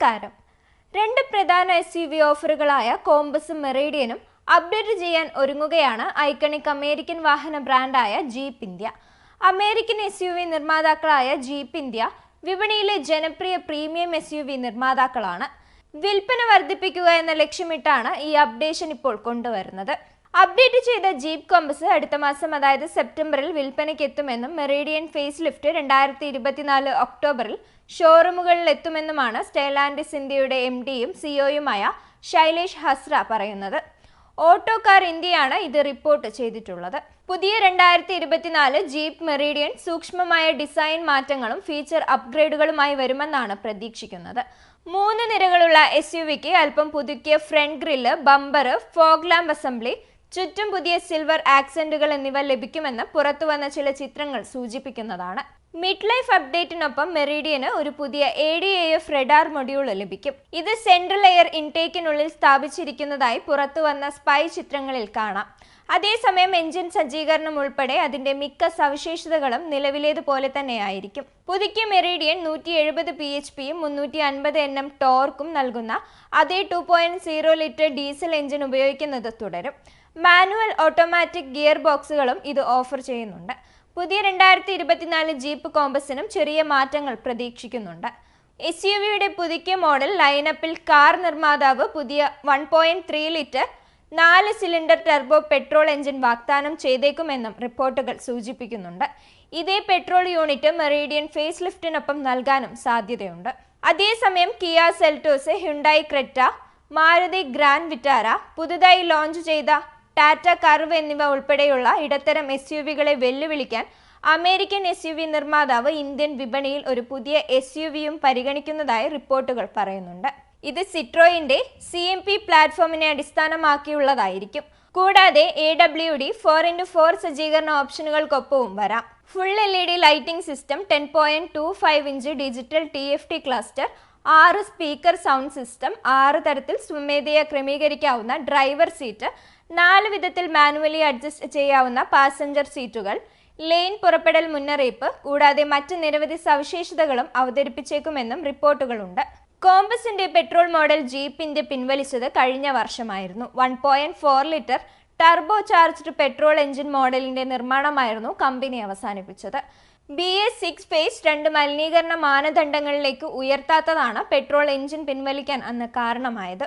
നമസ്കാരം. രണ്ട് പ്രധാന SUV ഓഫറുകളായ കോമ്പസും മെറിഡിയനും അപ്ഡേറ്റ് ചെയ്യാൻ ഒരുങ്ങുകയാണ് ഐക്കണിക് അമേരിക്കൻ വാഹന ബ്രാൻഡായ ജീപ്പ് ഇന്ത്യ. അമേരിക്കൻ SUV നിർമ്മാതാക്കളായ ജീപ്പ് ഇന്ത്യ വിപണിയിലെ ജനപ്രിയ പ്രീമിയം SUV നിർമ്മാതാക്കളാണ്. വിൽപ്പന വർദ്ധിപ്പിക്കുക എന്ന ലക്ഷ്യമിട്ടാണ് ഈ അപ്ഡേഷൻ ഇപ്പോൾ കൊണ്ടുവരുന്നത്. അപ്ഡേറ്റ് ചെയ്ത ജീപ്പ് കോമ്പസ് അടുത്ത മാസം, അതായത് സെപ്റ്റംബറിൽ വിൽപ്പനയ്ക്ക് എത്തുമെന്നും മെറിഡിയൻ ഫേസ് ലിഫ്റ്റ് 2024 ഒക്ടോബറിൽ ഷോറൂമുകളിൽ എത്തുമെന്നുമാണ് സ്റ്റെല്ലാൻഡിസ് ഇന്ത്യയുടെ MDയും CEOയുമായ ശൈലേഷ് ഹസ്ര പറയുന്നത്. ഓട്ടോ കാർ ഇന്ത്യയാണ് ഇത് റിപ്പോർട്ട് ചെയ്തിട്ടുള്ളത്. പുതിയ 2024 ജീപ്പ് മെറിഡിയൻ സൂക്ഷ്മമായ ഡിസൈൻ മാറ്റങ്ങളും ഫീച്ചർ അപ്ഗ്രേഡുകളുമായി വരുമെന്നാണ് പ്രതീക്ഷിക്കുന്നത്. 3 നിരകളുള്ള SUVക്ക് അല്പം പുതുക്കിയ front grill, bumper, fog lamp assembly, ചുറ്റും പുതിയ സിൽവർ ആക്സന്റുകൾ എന്നിവ ലഭിക്കുമെന്ന് പുറത്തുവന്ന ചില ചിത്രങ്ങൾ സൂചിപ്പിക്കുന്നതാണ്. മിഡ് ലൈഫ് അപ്ഡേറ്റിനൊപ്പം മെറിഡിയന് ഒരു പുതിയ ADAS റഡാർ മൊഡ്യൂൾ ലഭിക്കും. ഇത് സെൻട്രൽ എയർ ഇൻടേക്കിനുള്ളിൽ സ്ഥാപിച്ചിരിക്കുന്നതായി പുറത്തുവന്ന സ്പൈ ചിത്രങ്ങളിൽ കാണാം. അതേസമയം എഞ്ചിൻ സജ്ജീകരണം ഉൾപ്പെടെ അതിന്റെ മിക്ക സവിശേഷതകളും നിലവിലേതുപോലെ തന്നെയായിരിക്കും. പുതുക്കിയ മെറിഡിയൻ 170 PHPയും 350 Nm ടോർക്കും നൽകുന്ന അതേ 2.0 ലിറ്റർ ഡീസൽ എഞ്ചിൻ ഉപയോഗിക്കുന്നത് തുടരും. മാനുവൽ ഓട്ടോമാറ്റിക് ഗിയർ ബോക്സുകളും ഇത് ഓഫർ ചെയ്യുന്നുണ്ട്. പുതിയ 2024 ജീപ്പ് കോമ്പസിനും ചെറിയ മാറ്റങ്ങൾ പ്രതീക്ഷിക്കുന്നുണ്ട്. SUVയുടെ പുതുക്കിയ മോഡൽ ലൈനപ്പിൽ കാർ നിർമ്മാതാവ് പുതിയ 1.3 litre 4 cylinder turbo petrol engine വാഗ്ദാനം ചെയ്തേക്കുമെന്നും റിപ്പോർട്ടുകൾ സൂചിപ്പിക്കുന്നുണ്ട്. ഇതേ പെട്രോൾ യൂണിറ്റ് മെറിഡിയൻ ഫേസ് ലിഫ്റ്റിനൊപ്പം നൽകാനും സാധ്യതയുണ്ട്. അതേസമയം Kia Seltos, Hyundai Creta, Maruti grand Vitara, പുതുതായി ലോഞ്ച് ചെയ്ത ടാറ്റ കർവ് എന്നിവ ഉൾപ്പെടെയുള്ള ഇടത്തരം SUVകളെ വെല്ലുവിളിക്കാൻ അമേരിക്കൻ SUV നിർമ്മാതാവ് ഇന്ത്യൻ വിപണിയിൽ ഒരു പുതിയ SUVയും പരിഗണിക്കുന്നതായി റിപ്പോർട്ടുകൾ പറയുന്നുണ്ട്. ഇത് സിട്രോയിന്റെ CMP പ്ലാറ്റ്ഫോമിനെ അടിസ്ഥാനമാക്കിയുള്ളതായിരിക്കും. കൂടാതെ AWD 4x4 സജ്ജീകരണ ഓപ്ഷനുകൾക്കൊപ്പവും വരാം. Full LED lighting system, 10.25 inch digital TFT cluster, 6 speaker sound system, 6 തരത്തിൽ സ്വമേധയാ ക്രമീകരിക്കാവുന്ന ഡ്രൈവർ സീറ്റ്, 4 വിധത്തിൽ മാനുവലി അഡ്ജസ്റ്റ് ചെയ്യാവുന്ന പാസഞ്ചർ സീറ്റുകൾ, ലെയിൻ പുറപ്പെടൽ മുന്നറിയിപ്പ്, കൂടാതെ മറ്റ് നിരവധി സവിശേഷതകളും അവതരിപ്പിച്ചേക്കുമെന്നും റിപ്പോർട്ടുകളുണ്ട്. കോമ്പസിന്റെ പെട്രോൾ മോഡൽ ജീപ്പ് ഇന്ത്യ പിൻവലിച്ചത് കഴിഞ്ഞ വർഷമായിരുന്നു. 1.4 litre turbo charged petrol engine മോഡലിന്റെ നിർമ്മാണമായിരുന്നു കമ്പനി അവസാനിപ്പിച്ചത്. BS6 ഫേസ് 2 മലിനീകരണ മാനദണ്ഡങ്ങളിലേക്ക് ഉയർത്താത്തതാണ് പെട്രോൾ എഞ്ചിൻ പിൻവലിക്കാൻ അന്ന് കാരണമായത്.